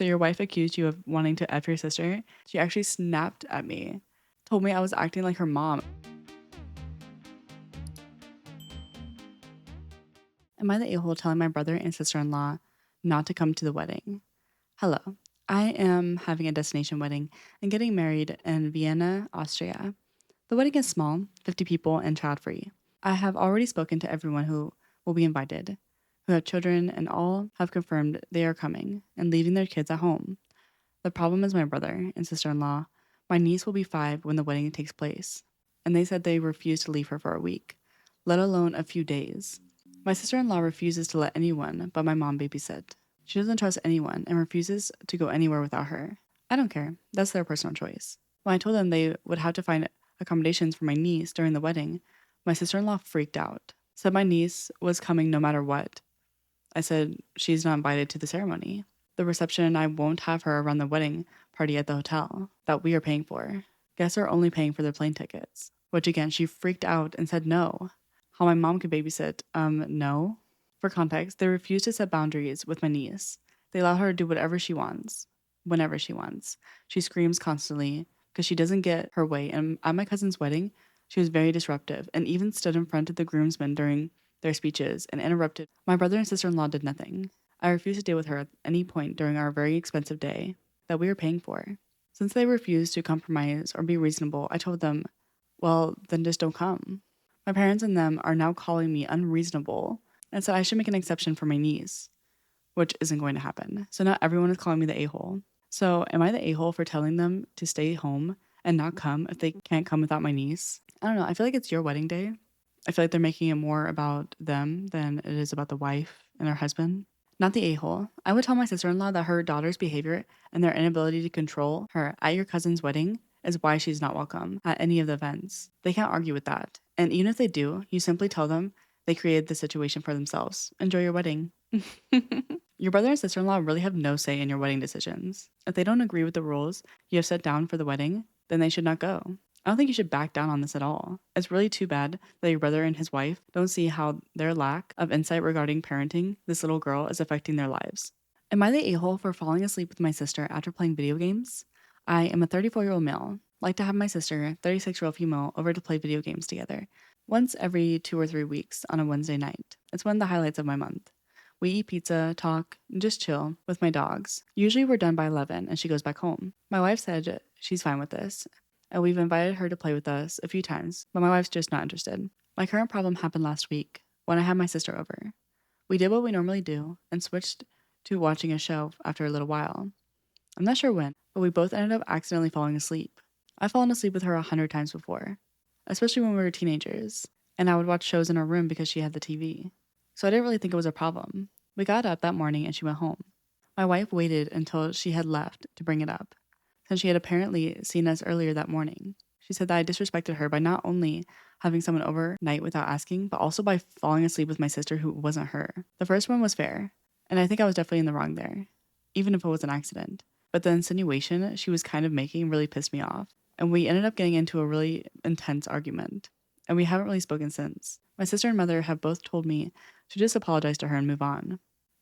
so your wife accused you of wanting to F your sister? She actually snapped at me, told me I was acting like her mom. Am I the a-hole telling my brother and sister-in-law not to come to the wedding? Hello. I am having a destination wedding and getting married in Vienna, Austria. The wedding is small, 50 people and child-free. I have already spoken to everyone who will be invited, who have children, and all have confirmed they are coming and leaving their kids at home. The problem is my brother and sister-in-law. My niece will be 5 when the wedding takes place, and they said they refuse to leave her for a week, let alone a few days. My sister-in-law refuses to let anyone but my mom babysit. She doesn't trust anyone and refuses to go anywhere without her. I don't care. That's their personal choice. When I told them they would have to find accommodations for my niece during the wedding, my sister-in-law freaked out, said my niece was coming no matter what. I said she's not invited to the ceremony, the reception, and I won't have her around the wedding party at the hotel that we are paying for. Guests are only paying for their plane tickets, which again, she freaked out and said no. How my mom could babysit, no. For context, they refuse to set boundaries with my niece. They allow her to do whatever she wants, whenever she wants. She screams constantly because she doesn't get her way, and at my cousin's wedding, she was very disruptive and even stood in front of the groomsmen during their speeches and interrupted. My brother and sister-in-law did nothing. I refused to deal with her at any point during our very expensive day that we were paying for. Since they refused to compromise or be reasonable, I told them, well, then just don't come. My parents and them are now calling me unreasonable and said I should make an exception for my niece, which isn't going to happen. So now everyone is calling me the a-hole. So am I the a-hole for telling them to stay home and not come if they can't come without my niece? I don't know. I feel like it's your wedding day. I feel like they're making it more about them than it is about the wife and her husband. Not the a-hole. I would tell my sister-in-law that her daughter's behavior and their inability to control her at your cousin's wedding is why she's not welcome at any of the events. They can't argue with that. And even if they do, you simply tell them they created the situation for themselves. Enjoy your wedding. Your brother and sister-in-law really have no say in your wedding decisions. If they don't agree with the rules you have set down for the wedding, then they should not go. I don't think you should back down on this at all. It's really too bad that your brother and his wife don't see how their lack of insight regarding parenting this little girl is affecting their lives. Am I the a-hole for falling asleep with my sister after playing video games? I am a 34-year-old male, like to have my sister, 36-year-old female, over to play video games together, once every 2 or 3 weeks on a Wednesday night. It's one of the highlights of my month. We eat pizza, talk, and just chill with my dogs. Usually we're done by 11 and she goes back home. My wife said she's fine with this, and we've invited her to play with us a few times, but my wife's just not interested. My current problem happened last week when I had my sister over. We did what we normally do and switched to watching a show after a little while. I'm not sure when, but we both ended up accidentally falling asleep. I've fallen asleep with her 100 times before, especially when we were teenagers, and I would watch shows in her room because she had the TV. So I didn't really think it was a problem. We got up that morning and she went home. My wife waited until she had left to bring it up, since she had apparently seen us earlier that morning. She said that I disrespected her by not only having someone overnight without asking, but also by falling asleep with my sister who wasn't her. The first one was fair, and I think I was definitely in the wrong there, even if it was an accident. But the insinuation she was kind of making really pissed me off, and we ended up getting into a really intense argument, and we haven't really spoken since. My sister and mother have both told me to just apologize to her and move on,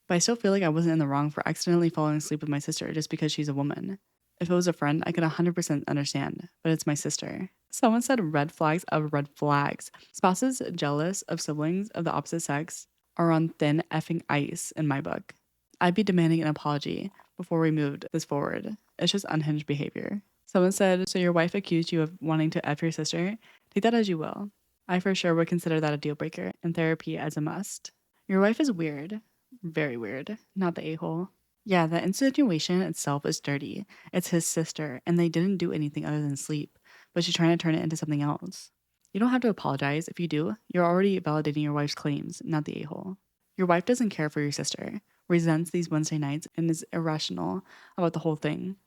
but I still feel like I wasn't in the wrong for accidentally falling asleep with my sister just because she's a woman. If it was a friend, I could 100% understand, but it's my sister. Someone said red flags of red flags. Spouses jealous of siblings of the opposite sex are on thin effing ice in my book. I'd be demanding an apology before we moved this forward. It's just unhinged behavior. Someone said, so your wife accused you of wanting to F your sister? Take that as you will. I for sure would consider that a deal breaker and therapy as a must. Your wife is weird. Very weird. Not the a-hole. Yeah, that insinuation itself is dirty. It's his sister, and they didn't do anything other than sleep, but she's trying to turn it into something else. You don't have to apologize. If you do, you're already validating your wife's claims, not the a-hole. Your wife doesn't care for your sister, resents these Wednesday nights, and is irrational about the whole thing,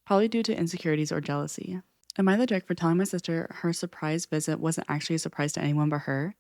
probably due to insecurities or jealousy. Am I the jerk for telling my sister her surprise visit wasn't actually a surprise to anyone but her?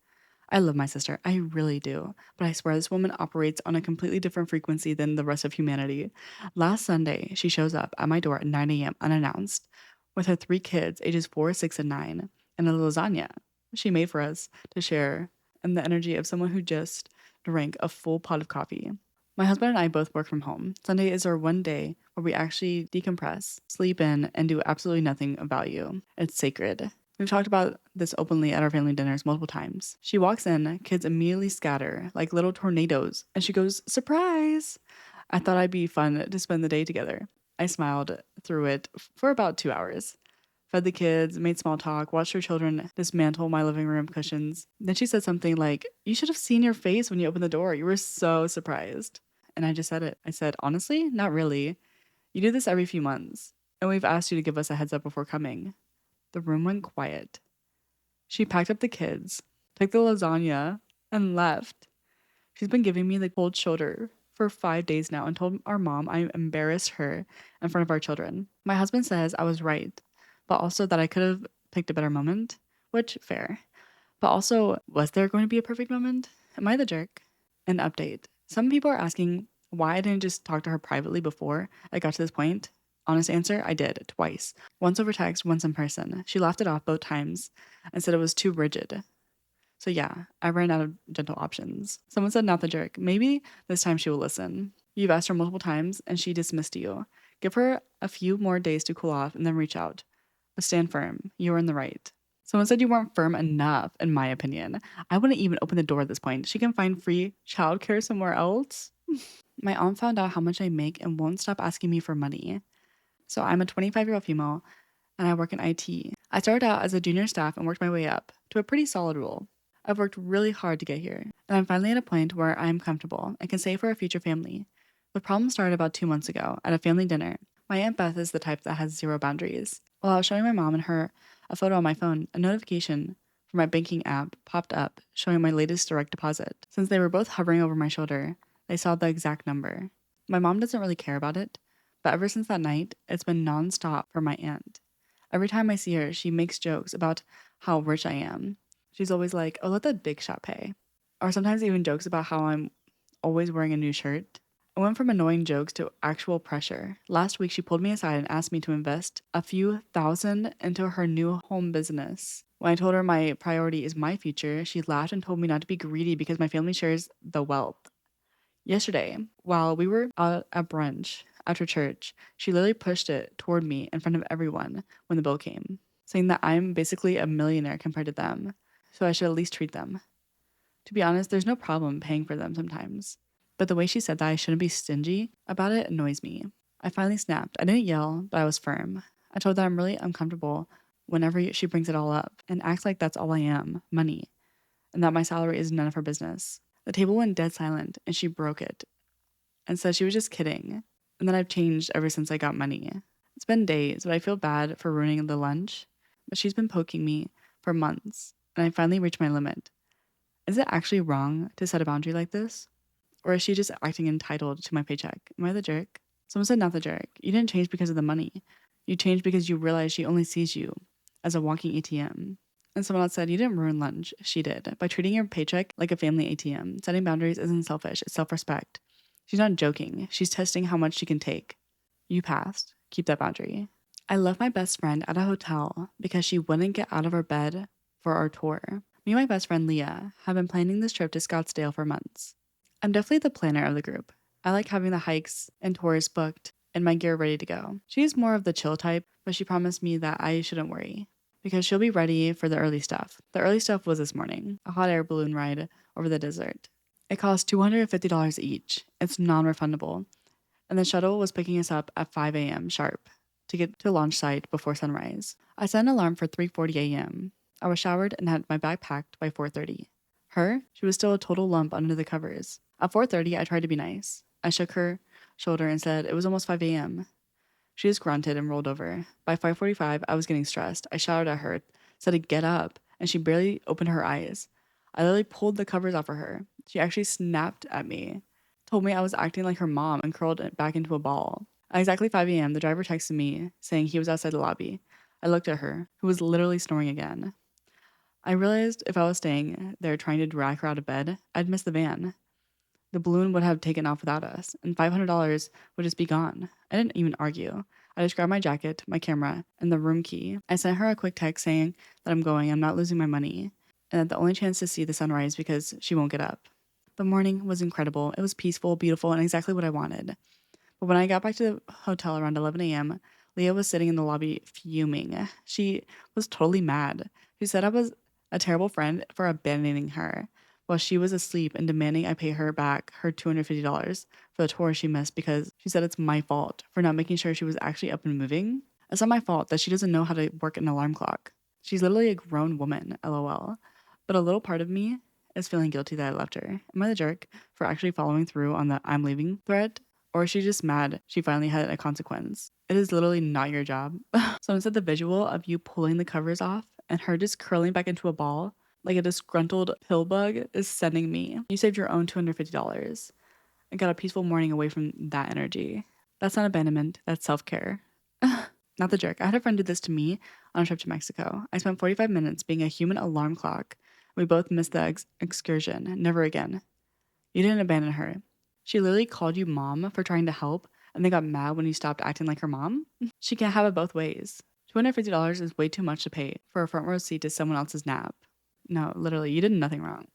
I love my sister, I really do, but I swear this woman operates on a completely different frequency than the rest of humanity. Last Sunday, she shows up at my door at 9 a.m. unannounced, with her 3 kids, ages 4, 6, and 9, and a lasagna she made for us to share, and the energy of someone who just drank a full pot of coffee. My husband and I both work from home. Sunday is our one day where we actually decompress, sleep in, and do absolutely nothing of value. It's sacred. We've talked about this openly at our family dinners multiple times. She walks in, kids immediately scatter like little tornadoes, and she goes, "Surprise!" I thought I'd be fun to spend the day together. I smiled through it for about 2 hours. Fed the kids, made small talk, watched her children dismantle my living room cushions. Then she said something like, "You should have seen your face when you opened the door. You were so surprised." And I just said it. I said, "Honestly, not really. You do this every few months. And we've asked you to give us a heads up before coming." The room went quiet. She packed up the kids, took the lasagna, and left. She's been giving me the cold shoulder for 5 days now and told our mom I embarrassed her in front of our children. My husband says I was right, but also that I could have picked a better moment, which, fair. But also, was there going to be a perfect moment? Am I the jerk? An update. Some people are asking why I didn't just talk to her privately before I got to this point. Honest answer, I did, twice. Once over text, once in person. She laughed it off both times and said it was too rigid. So yeah, I ran out of gentle options. Someone said not the jerk. Maybe this time she will listen. You've asked her multiple times and she dismissed you. Give her a few more days to cool off and then reach out. But stand firm. You are in the right. Someone said you weren't firm enough, in my opinion. I wouldn't even open the door at this point. She can find free childcare somewhere else. My aunt found out how much I make and won't stop asking me for money. So I'm a 25-year-old female and I work in IT. I started out as a junior staff and worked my way up to a pretty solid role. I've worked really hard to get here, and I'm finally at a point where I'm comfortable and can save for a future family. The problem started about 2 months ago at a family dinner. My Aunt Beth is the type that has zero boundaries. While I was showing my mom and her a photo on my phone, a notification from my banking app popped up showing my latest direct deposit. Since they were both hovering over my shoulder, they saw the exact number. My mom doesn't really care about it, but ever since that night, it's been nonstop for my aunt. Every time I see her, she makes jokes about how rich I am. She's always like, "Oh, let the big shot pay." Or sometimes even jokes about how I'm always wearing a new shirt. I went from annoying jokes to actual pressure. Last week, she pulled me aside and asked me to invest a few thousand into her new home business. When I told her my priority is my future, she laughed and told me not to be greedy because my family shares the wealth. Yesterday, while we were out at brunch after church, she literally pushed it toward me in front of everyone when the bill came, saying that I'm basically a millionaire compared to them, so I should at least treat them. To be honest, there's no problem paying for them sometimes. But the way she said that I shouldn't be stingy about it annoys me. I finally snapped. I didn't yell, but I was firm. I told her I'm really uncomfortable whenever she brings it all up and acts like that's all I am, money, and that my salary is none of her business. The table went dead silent and she broke it and said she was just kidding and that I've changed ever since I got money. It's been days, but I feel bad for ruining the lunch. But she's been poking me for months and I finally reached my limit. Is it actually wrong to set a boundary like this? Or is she just acting entitled to my paycheck? Am I the jerk? Someone said not the jerk. You didn't change because of the money. You changed because you realized she only sees you as a walking ATM. And someone else said, you didn't ruin lunch. She did. By treating your paycheck like a family ATM. Setting boundaries isn't selfish, it's self-respect. She's not joking. She's testing how much she can take. You passed. Keep that boundary. I left my best friend at a hotel because she wouldn't get out of her bed for our tour. Me and my best friend Leah have been planning this trip to Scottsdale for months. I'm definitely the planner of the group. I like having the hikes and tours booked and my gear ready to go. She's more of the chill type, but she promised me that I shouldn't worry because she'll be ready for the early stuff. The early stuff was this morning, a hot air balloon ride over the desert. It cost $250 each. It's non-refundable. And the shuttle was picking us up at 5 a.m. sharp to get to launch site before sunrise. I set an alarm for 3:40 a.m. I was showered and had my bag packed by 4:30. Her? She was still a total lump under the covers. At 4:30, I tried to be nice. I shook her shoulder and said it was almost 5 a.m. She just grunted and rolled over. By 5:45, I was getting stressed. I shouted at her, said to get up, and she barely opened her eyes. I literally pulled the covers off of her. She actually snapped at me, told me I was acting like her mom, and curled it back into a ball. At exactly 5 a.m., the driver texted me, saying he was outside the lobby. I looked at her, who was literally snoring again. I realized if I was staying there trying to drag her out of bed, I'd miss the van. The balloon would have taken off without us, and $500 would just be gone. I didn't even argue. I just grabbed my jacket, my camera, and the room key. I sent her a quick text saying that I'm not losing my money, and that the only chance to see the sunrise because she won't get up. The morning was incredible. It was peaceful, beautiful, and exactly what I wanted. But when I got back to the hotel around 11 a.m., Leah was sitting in the lobby fuming. She was totally mad. She said I was a terrible friend for abandoning her, while she was asleep and demanding I pay her back her $250 for the tour she missed because she said it's my fault for not making sure she was actually up and moving. It's not my fault that she doesn't know how to work an alarm clock. She's literally a grown woman, lol. But a little part of me is feeling guilty that I left her. Am I the jerk for actually following through on the I'm leaving thread? Or is she just mad she finally had a consequence? It is literally not your job. So instead, the visual of you pulling the covers off and her just curling back into a ball like a disgruntled pill bug is sending me. You saved your own $250 and got a peaceful morning away from that energy. That's not abandonment, that's self care. Not the jerk. I had a friend do this to me on a trip to Mexico. I spent 45 minutes being a human alarm clock. We both missed the excursion. Never again. You didn't abandon her. She literally called you mom for trying to help and then got mad when you stopped acting like her mom. She can't have it both ways. $250 is way too much to pay for a front row seat to someone else's nap. No, literally, you did nothing wrong.